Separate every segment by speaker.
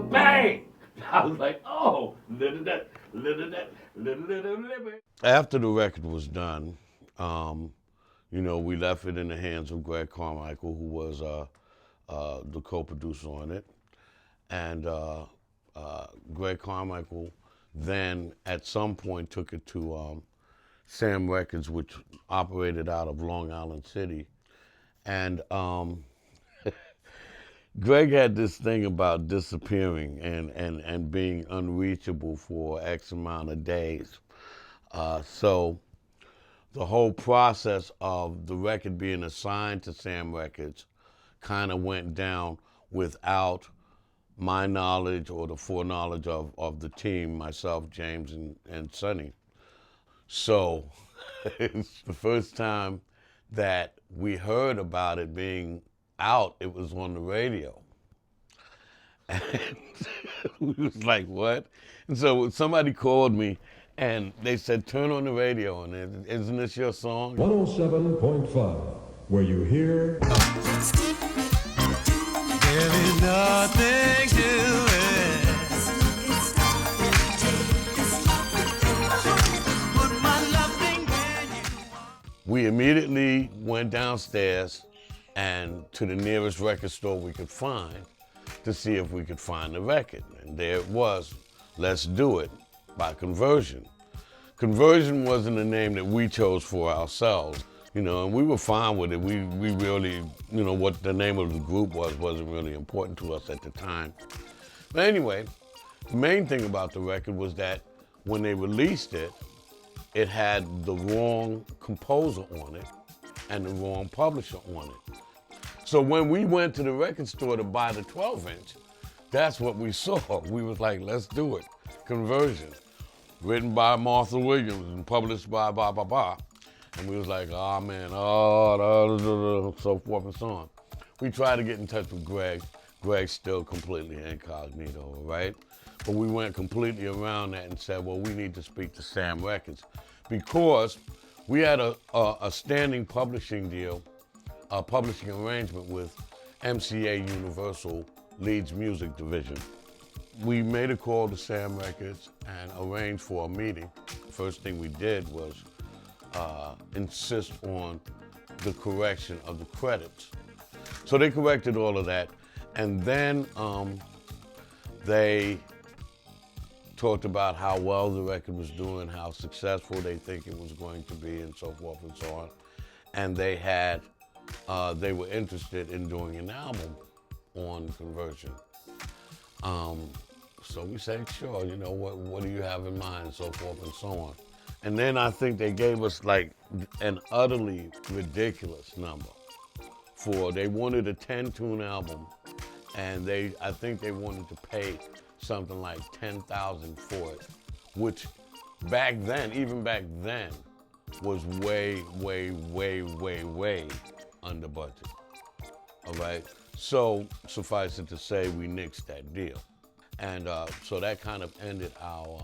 Speaker 1: Bang! I was like, oh,
Speaker 2: After the record was done, we left it in the hands of Greg Carmichael, who was the co-producer on it. And Greg Carmichael then, at some point, took it to Sam Records, which operated out of Long Island City. And Greg had this thing about disappearing and being unreachable for X amount of days. So the whole process of the record being assigned to Sam Records kind of went down without my knowledge or the foreknowledge of the team, myself, James, and Sonny. So it's the first time that we heard about it being out, it was on the radio. And we was like, what? And so somebody called me and they said, turn on the radio, and isn't this your song?
Speaker 3: 107.5, where you hear...
Speaker 4: There is nothing to it. But my loving when you...
Speaker 2: We immediately went downstairs and to the nearest record store we could find to see if we could find the record. And there it was, Let's Do It by Conversion. Conversion wasn't a name that we chose for ourselves, and we were fine with it. We really, what the name of the group wasn't really important to us at the time. But anyway, the main thing about the record was that when they released it, it had the wrong composer on it and the wrong publisher on it. So when we went to the record store to buy the 12-inch, that's what we saw. We was like, let's do it. Conversion. Written by Martha Williams and published by blah, blah, blah. And we was like, oh man, so forth and so on. We tried to get in touch with Greg. Greg's still completely incognito, right? But we went completely around that and said, well, we need to speak to Sam Records because we had a standing publishing deal, a publishing arrangement with MCA Universal Leeds Music Division. We made a call to Sam Records and arranged for a meeting. The first thing we did was insist on the correction of the credits. So they corrected all of that, and then they talked about how well the record was doing, how successful they think it was going to be, and so forth and so on. And they had, they were interested in doing an album on Conversion. So we said, sure, what do you have in mind, so forth and so on. And then I think they gave us like an utterly ridiculous number they wanted a 10-tune album, and I think they wanted to pay something like $10,000 for it, which even back then, was way, way, way, way, way under budget. All right? So suffice it to say, we nixed that deal. And so that kind of ended our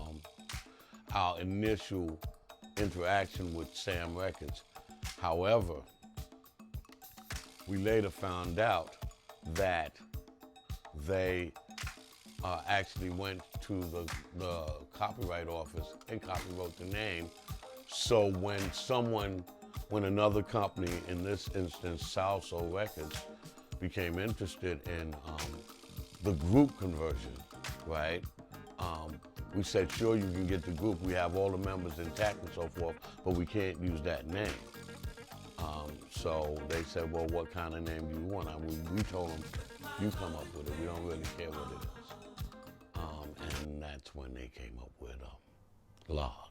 Speaker 2: initial interaction with Sam Records. However, we later found out that they actually went to the copyright office and copywrote the name. So when another company, in this instance Salso Records, became interested in the group Conversion, right? We said, sure, you can get the group. We have all the members intact and so forth, but we can't use that name. So they said, well, what kind of name do you want? We told them, you come up with it. We don't really care what it is. And that's when they came up with Log.